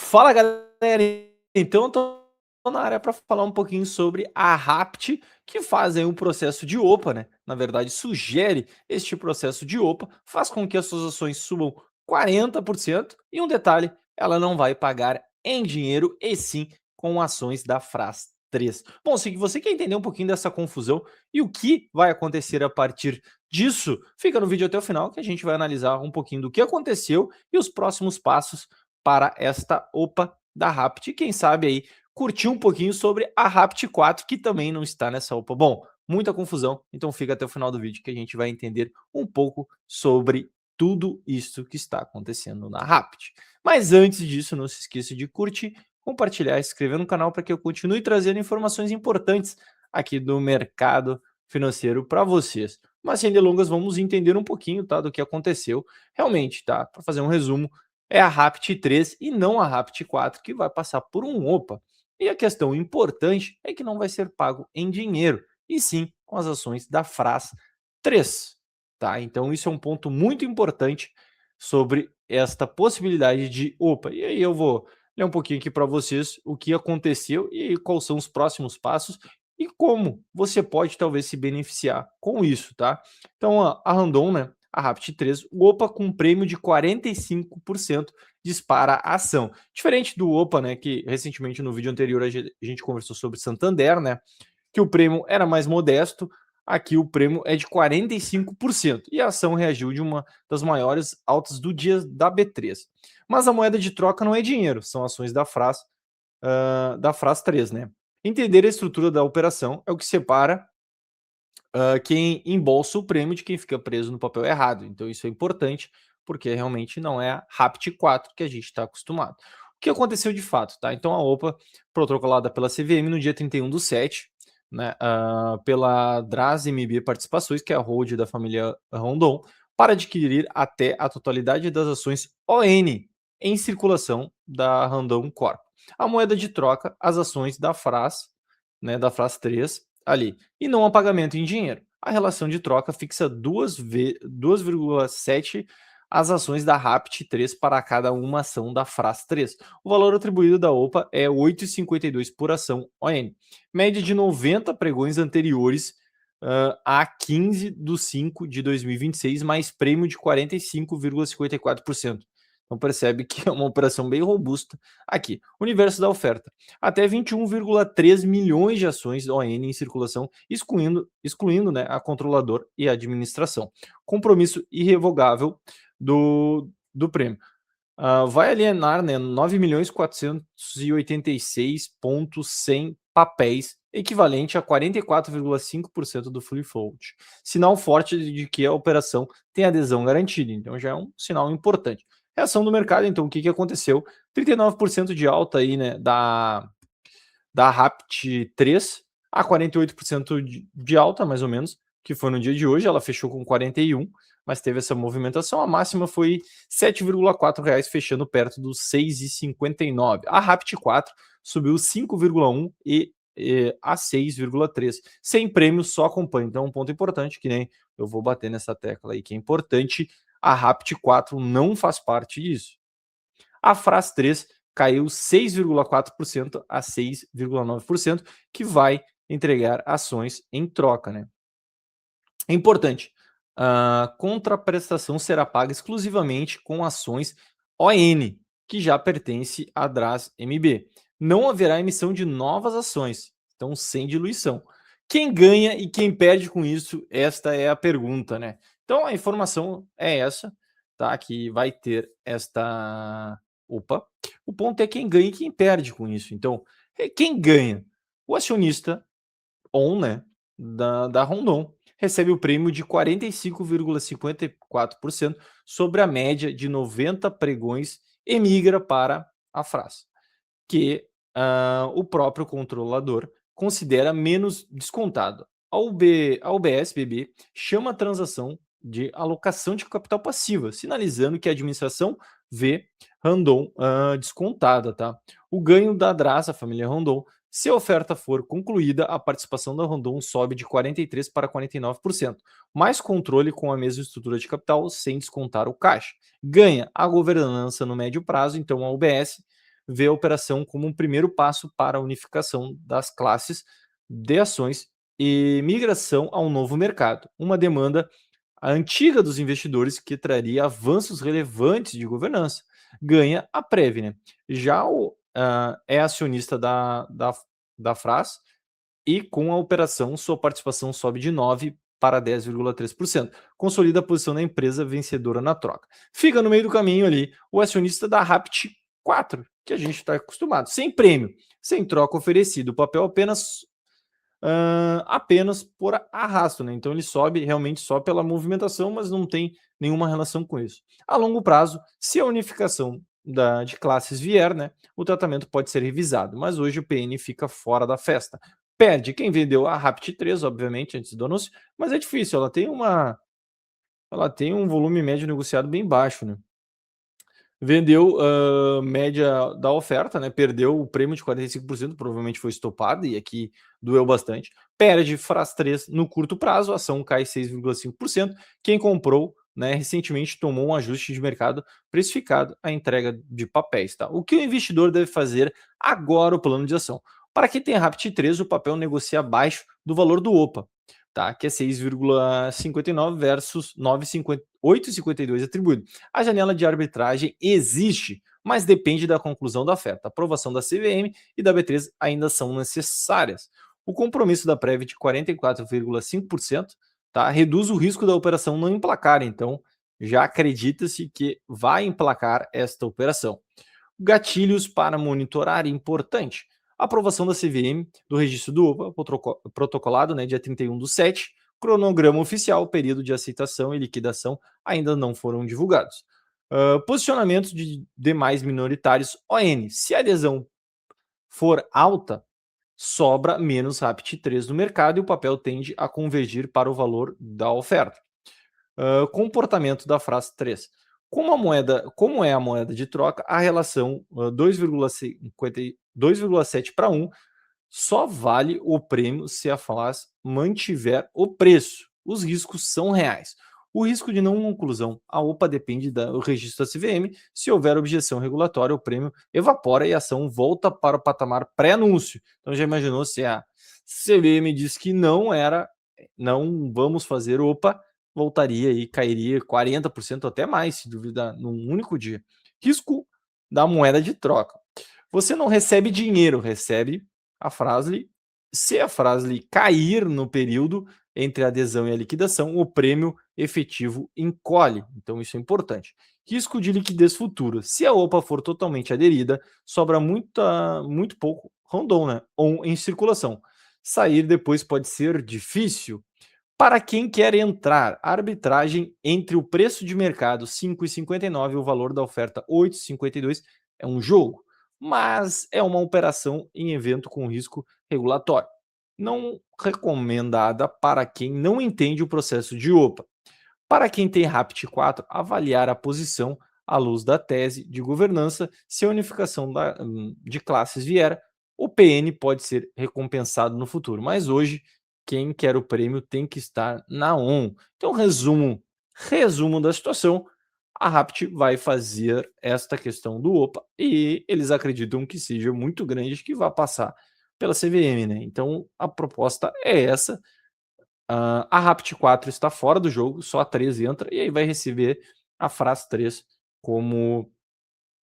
Fala galera, então eu tô na área para falar um pouquinho sobre a Rapt, que faz aí um processo de OPA, né? Na verdade, sugere este processo de OPA, faz com que as suas ações subam 40%. E um detalhe, ela não vai pagar em dinheiro, e sim com ações da Fras 3. Bom, se você quer entender um pouquinho dessa confusão e o que vai acontecer a partir disso, fica no vídeo até o final que a gente vai analisar um pouquinho do que aconteceu e os próximos passos para esta OPA da Rapt. E quem sabe aí curtir um pouquinho sobre a Rapt 4, que também não está nessa OPA. Bom, muita confusão, então fica até o final do vídeo que a gente vai entender um pouco sobre tudo isso que está acontecendo na Rapt. Mas antes disso, não se esqueça de curtir, compartilhar e se inscrever no canal para que eu continue trazendo informações importantes aqui do mercado financeiro para vocês. Mas sem delongas, vamos entender um pouquinho, tá, do que aconteceu realmente, tá? Para fazer um resumo, é a Rapt 3 e não a Rapt 4 que vai passar por um OPA. E a questão importante é que não vai ser pago em dinheiro, e sim com as ações da Fras 3. Tá? Então isso é um ponto muito importante sobre esta possibilidade de OPA. E aí eu vou ler um pouquinho aqui para vocês o que aconteceu e quais são os próximos passos e como você pode talvez se beneficiar com isso, tá? Então a Randon, né, a Rapt 3, o OPA com prêmio de 45% dispara a ação. Diferente do OPA, né, que recentemente no vídeo anterior a gente conversou sobre Santander, né, que o prêmio era mais modesto, aqui o prêmio é de 45% e a ação reagiu de uma das maiores altas do dia da B3. Mas a moeda de troca não é dinheiro, são ações da Fras 3, né? Entender a estrutura da operação é o que separa quem embolsa o prêmio de quem fica preso no papel errado. Então isso é importante, porque realmente não é a Rapt 4 que a gente está acostumado. O que aconteceu de fato, tá? Então a OPA protocolada pela CVM no dia 31/7, né, pela Dras MB Participações, que é a hold da família Rondon, para adquirir até a totalidade das ações ON em circulação da Randon Corp. A moeda de troca, as ações da Fras, né, da Fras 3, ali, e não a pagamento em dinheiro. A relação de troca fixa 2,7 as ações da Rapt 3 para cada uma ação da Fras 3. O valor atribuído da OPA é 8,52 por ação ON. Média de 90 pregões anteriores a 15/5 de 2026, mais prêmio de 45,54%. Então percebe que é uma operação bem robusta aqui. Universo da oferta. Até 21,3 milhões de ações ON em circulação, excluindo né, a controlador e a administração. Compromisso irrevogável do prêmio. Vai alienar né, 9.486.100 papéis, equivalente a 44,5% do free float. Sinal forte de que a operação tem adesão garantida, então já é um sinal importante. Reação do mercado, então, o que aconteceu? 39% de alta aí, né, da Rapt 3 a 48% de alta, mais ou menos, que foi no dia de hoje. Ela fechou com 41, mas teve essa movimentação. A máxima foi R$ 7,4, fechando perto dos 6,59. A Rapt 4 subiu 5,1 a 6,3. Sem prêmio, só acompanha. Então, um ponto importante, que nem eu vou bater nessa tecla aí, que é importante, a Rapt 4 não faz parte disso. A Fras 3 caiu 6,4% a 6,9%, que vai entregar ações em troca, né? É importante, a contraprestação será paga exclusivamente com ações ON, que já pertence à Dras MB. Não haverá emissão de novas ações, então sem diluição. Quem ganha e quem perde com isso? Esta é a pergunta, né? Então a informação é essa, tá? Que vai ter esta. Opa! O ponto é quem ganha e quem perde com isso. Então, quem ganha? O acionista ON, né? Da Rondon recebe o prêmio de 45,54% sobre a média de 90 pregões e migra para a Fras, que o próprio controlador considera menos descontado. A UBS-BB chama a transação de alocação de capital passiva, sinalizando que a administração vê Randon descontada. Tá? O ganho da Dras, a família Randon, se a oferta for concluída, a participação da Randon sobe de 43% para 49%. Mais controle com a mesma estrutura de capital, sem descontar o caixa. Ganha a governança no médio prazo, então a UBS vê a operação como um primeiro passo para a unificação das classes de ações e migração ao novo mercado, uma demanda antiga dos investidores que traria avanços relevantes de governança. Ganha a Prev, né? Já é acionista da Fras e com a operação sua participação sobe de 9 para 10,3%. Consolida a posição da empresa vencedora na troca. Fica no meio do caminho ali o acionista da Rapt 4, que a gente está acostumado, sem prêmio, sem troca oferecido, o papel apenas por arrasto, né? Então ele sobe realmente só pela movimentação, mas não tem nenhuma relação com isso. A longo prazo, se a unificação de classes vier, né, o tratamento pode ser revisado, mas hoje o PN fica fora da festa. Perde quem vendeu a Rapt 3, obviamente, antes do anúncio, mas é difícil, ela tem um volume médio negociado bem baixo, né? Vendeu média da oferta, né? Perdeu o prêmio de 45%, provavelmente foi estopado, e aqui doeu bastante. Perde Fras 3 no curto prazo, a ação cai 6,5%. Quem comprou, né, recentemente tomou um ajuste de mercado precificado à entrega de papéis. Tá? O que o investidor deve fazer agora, o plano de ação? Para quem tem a Rapt 3, o papel negocia abaixo do valor do OPA, tá? Que é 6,59 versus 8,52 atribuído. A janela de arbitragem existe, mas depende da conclusão da oferta. A aprovação da CVM e da B3 ainda são necessárias. O compromisso da Prev de 44,5%, tá? Reduz o risco da operação não emplacar, então já acredita-se que vai emplacar esta operação. Gatilhos para monitorar importante. A aprovação da CVM do registro do OPA, protocolado, né, dia 31/7, cronograma oficial, período de aceitação e liquidação ainda não foram divulgados. Posicionamentos de demais minoritários ON. Se a adesão for alta, sobra menos Rapt 3 no mercado e o papel tende a convergir para o valor da oferta. Comportamento da Fras 3. Como é a moeda de troca, a relação 2,7 para 1 só vale o prêmio se a Fras mantiver o preço. Os riscos são reais. O risco de não conclusão, a OPA depende do registro da CVM. Se houver objeção regulatória, o prêmio evapora e a ação volta para o patamar pré-anúncio. Então já imaginou se a CVM diz que não vamos fazer OPA, voltaria e cairia 40% até mais, se duvidar, num único dia. Risco da moeda de troca. Você não recebe dinheiro, recebe a Fras-le. Se a Fras-le cair no período entre a adesão e a liquidação, o prêmio efetivo encolhe. Então isso é importante. Risco de liquidez futura. Se a OPA for totalmente aderida, sobra muito pouco rondon, né? Ou em circulação. Sair depois pode ser difícil. Para quem quer entrar, a arbitragem entre o preço de mercado 5,59 e o valor da oferta 8,52 é um jogo, mas é uma operação em evento com risco regulatório. Não recomendada para quem não entende o processo de OPA. Para quem tem Rapt 4, avaliar a posição à luz da tese de governança. Se a unificação de classes vier, o PN pode ser recompensado no futuro, mas hoje quem quer o prêmio tem que estar na ON. Então, resumo da situação, a Rapt vai fazer esta questão do OPA e eles acreditam que seja muito grande, que vai passar pela CVM, né? Então, a proposta é essa. A Rapt 4 está fora do jogo, só a 3 entra, e aí vai receber a Fras 3 como,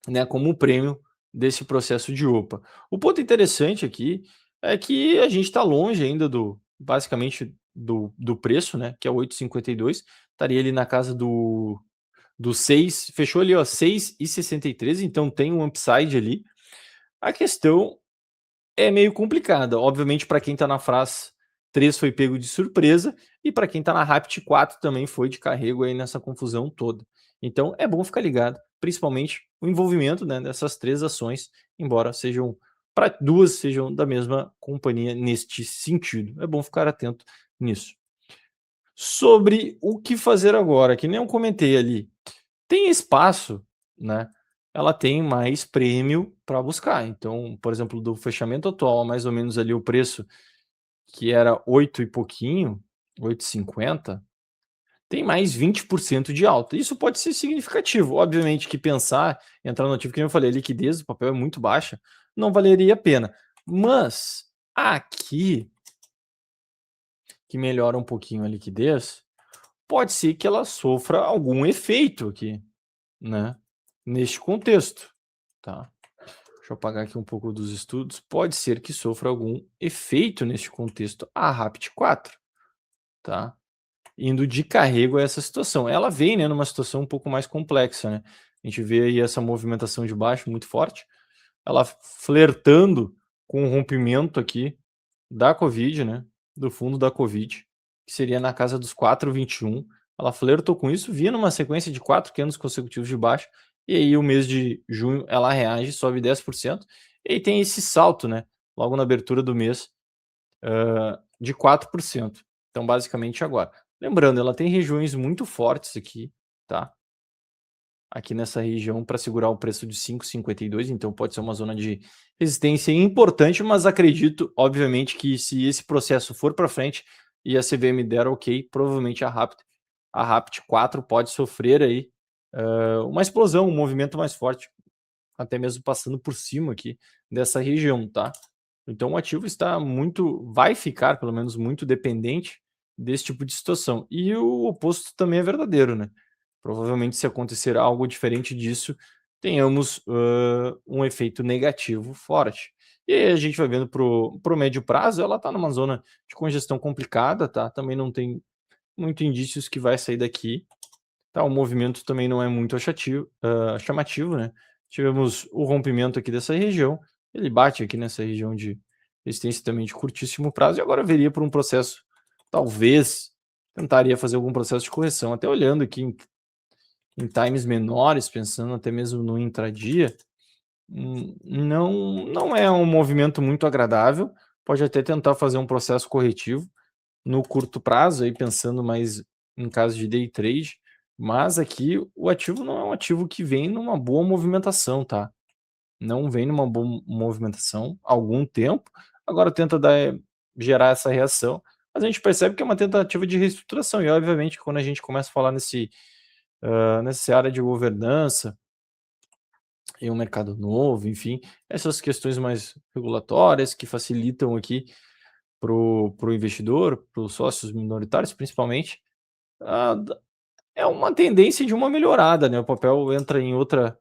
né, como prêmio desse processo de OPA. O ponto interessante aqui é que a gente está longe ainda basicamente do preço, né, que é 8,52, estaria ali na casa do 6, fechou ali, ó, 6,63, então tem um upside ali. A questão é meio complicada. Obviamente, para quem está na Fras 3 foi pego de surpresa, e para quem está na Rapt 4 também foi de carrego aí nessa confusão toda. Então é bom ficar ligado, principalmente o envolvimento, né, dessas três ações, embora sejam para duas sejam da mesma companhia neste sentido. É bom ficar atento nisso. Sobre o que fazer agora, que nem eu comentei ali, tem espaço, né? Ela tem mais prêmio para buscar. Então, por exemplo, do fechamento atual, mais ou menos ali o preço que era 8 e pouquinho, 8,50, tem mais 20% de alta. Isso pode ser significativo. Obviamente que pensar, entrar no ativo, que eu falei, a liquidez do papel é muito baixa, não valeria a pena. Mas aqui, que melhora um pouquinho a liquidez, pode ser que ela sofra algum efeito aqui, né? Neste contexto, tá? Deixa eu apagar aqui um pouco dos estudos. Pode ser que sofra algum efeito neste contexto a RAPT 4, tá? Indo de carrego a essa situação. Ela vem, né, numa situação um pouco mais complexa, né? A gente vê aí essa movimentação de baixo muito forte, ela flertando com o rompimento aqui da Covid, né? Do fundo da Covid, que seria na casa dos 4,21. Ela flertou com isso, vinha numa sequência de 4 candles consecutivos de baixo, e aí o mês de junho ela reage, sobe 10%, e aí tem esse salto, né? Logo na abertura do mês, de 4%. Então, basicamente agora. Lembrando, ela tem regiões muito fortes aqui, tá? Aqui nessa região para segurar o preço de 5,52, então pode ser uma zona de resistência importante, mas acredito, obviamente, que se esse processo for para frente e a CVM der ok, provavelmente a RAPT 4 pode sofrer aí uma explosão, um movimento mais forte, até mesmo passando por cima aqui dessa região, tá? Então o ativo está vai ficar pelo menos muito dependente desse tipo de situação. E o oposto também é verdadeiro, né? Provavelmente se acontecer algo diferente disso, tenhamos um efeito negativo forte. E aí a gente vai vendo pro médio prazo, ela está numa zona de congestão complicada, tá? Também não tem muito indícios que vai sair daqui. Tá, o movimento também não é muito chamativo, né? Tivemos o rompimento aqui dessa região, ele bate aqui nessa região de resistência também de curtíssimo prazo, e agora viria por um processo, talvez, tentaria fazer algum processo de correção, até olhando aqui em times menores, pensando até mesmo no intradia, não é um movimento muito agradável, pode até tentar fazer um processo corretivo no curto prazo, aí pensando mais em caso de day trade, mas aqui o ativo não é um ativo que vem numa boa movimentação, tá? Não vem numa boa movimentação há algum tempo, agora tenta gerar essa reação, mas a gente percebe que é uma tentativa de reestruturação, e obviamente quando a gente começa a falar nessa área de governança, em um mercado novo, enfim, essas questões mais regulatórias que facilitam aqui para o investidor, para os sócios minoritários principalmente, ah, é uma tendência de uma melhorada, né? O papel entra em outra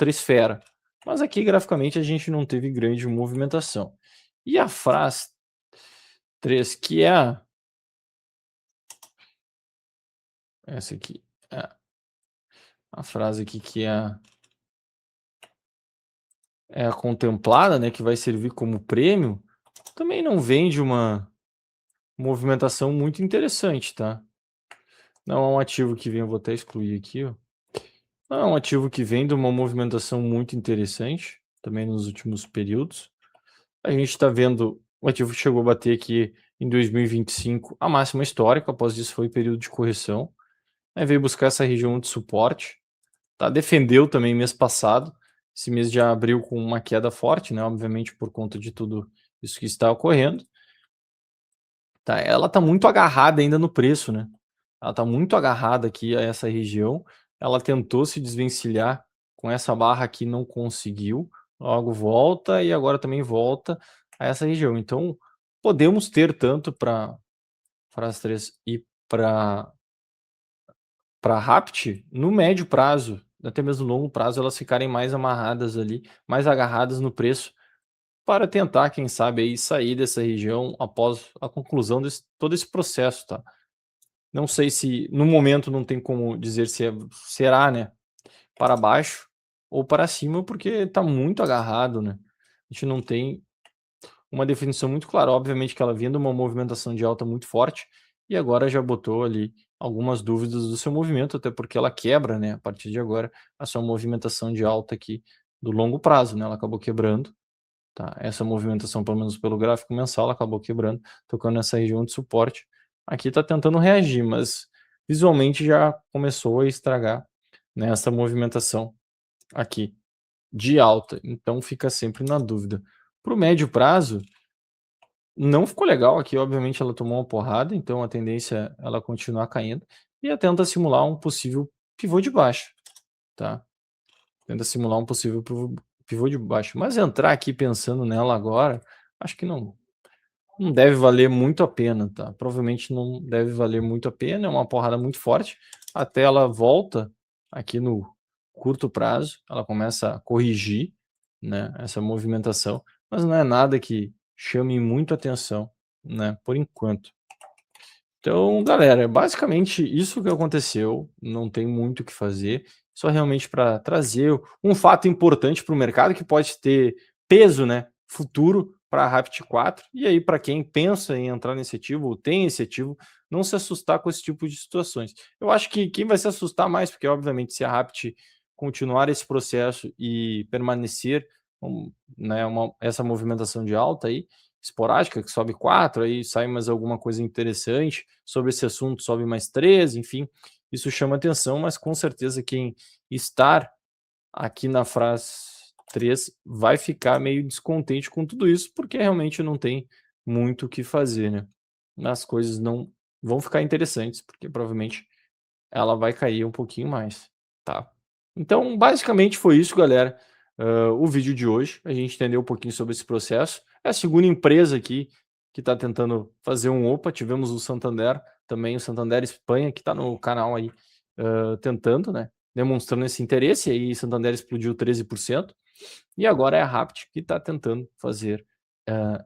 esfera. Mas aqui, graficamente, a gente não teve grande movimentação. E a FRAS 3, que é essa aqui, a frase aqui que é a contemplada, né? Que vai servir como prêmio, também não vem de uma movimentação muito interessante, tá? Não é um ativo que vem, eu vou até excluir aqui, ó. Não é um ativo que vem de uma movimentação muito interessante, também nos últimos períodos. A gente está vendo, o ativo chegou a bater aqui em 2025 a máxima histórica, após isso foi período de correção. Aí veio buscar essa região de suporte, tá? Defendeu também mês passado, esse mês já abriu com uma queda forte, né? Obviamente por conta de tudo isso que está ocorrendo. Tá? Ela está muito agarrada ainda no preço, né? Ela está muito agarrada aqui a essa região. Ela tentou se desvencilhar com essa barra aqui, não conseguiu. Logo volta e agora também volta a essa região. Então, podemos ter tanto para as três e para RAPT no médio prazo, até mesmo no longo prazo, elas ficarem mais amarradas ali, mais agarradas no preço, para tentar, quem sabe, aí sair dessa região após a conclusão de todo esse processo, tá? Não sei se no momento não tem como dizer se será, né, para baixo ou para cima, porque está muito agarrado, né? A gente não tem uma definição muito clara. Obviamente que ela vinha de uma movimentação de alta muito forte e agora já botou ali algumas dúvidas do seu movimento, até porque ela quebra, né, a partir de agora, a sua movimentação de alta aqui do longo prazo, né? Ela acabou quebrando, tá? Essa movimentação, pelo menos pelo gráfico mensal, ela acabou quebrando, tocando nessa região de suporte. Aqui está tentando reagir, mas visualmente já começou a estragar nessa movimentação aqui de alta. Então fica sempre na dúvida. Para o médio prazo, não ficou legal aqui. Obviamente ela tomou uma porrada, então a tendência é ela continuar caindo. e tenta simular um possível pivô de baixa, tá? Tenta simular um possível pivô de baixa. Mas entrar aqui pensando nela agora, acho que não deve valer muito a pena, tá? Provavelmente não deve valer muito a pena, é uma porrada muito forte. Até ela volta aqui no curto prazo, ela começa a corrigir, né, essa movimentação, mas não é nada que chame muito atenção, né, por enquanto. Então, galera, é basicamente isso que aconteceu, não tem muito o que fazer, só realmente para trazer um fato importante para o mercado que pode ter peso, né, futuro para a Rapid 4, e aí para quem pensa em entrar nesse ativo ou tem esse ativo, não se assustar com esse tipo de situações. Eu acho que quem vai se assustar mais, porque obviamente se a Rapid continuar esse processo e permanecer, né, essa movimentação de alta aí, esporádica, que sobe 4, aí sai mais alguma coisa interessante, sobre esse assunto sobe mais 3, enfim, isso chama atenção, mas com certeza quem estar aqui na frase 3 vai ficar meio descontente com tudo isso, porque realmente não tem muito o que fazer, né? As coisas não vão ficar interessantes, porque provavelmente ela vai cair um pouquinho mais, tá? Então, basicamente foi isso, galera. O vídeo de hoje, a gente entendeu um pouquinho sobre esse processo. É a segunda empresa aqui que está tentando fazer um OPA. Tivemos o Santander, também o Santander Espanha, que está no canal aí tentando, né? Demonstrando esse interesse. E aí, Santander explodiu 13%. E agora é a Rapt que está tentando fazer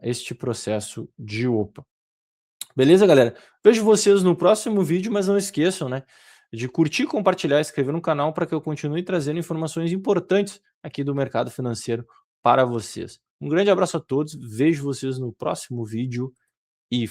este processo de OPA. Beleza, galera? Vejo vocês no próximo vídeo, mas não esqueçam, né, de curtir, compartilhar, inscrever no canal para que eu continue trazendo informações importantes aqui do mercado financeiro para vocês. Um grande abraço a todos, vejo vocês no próximo vídeo e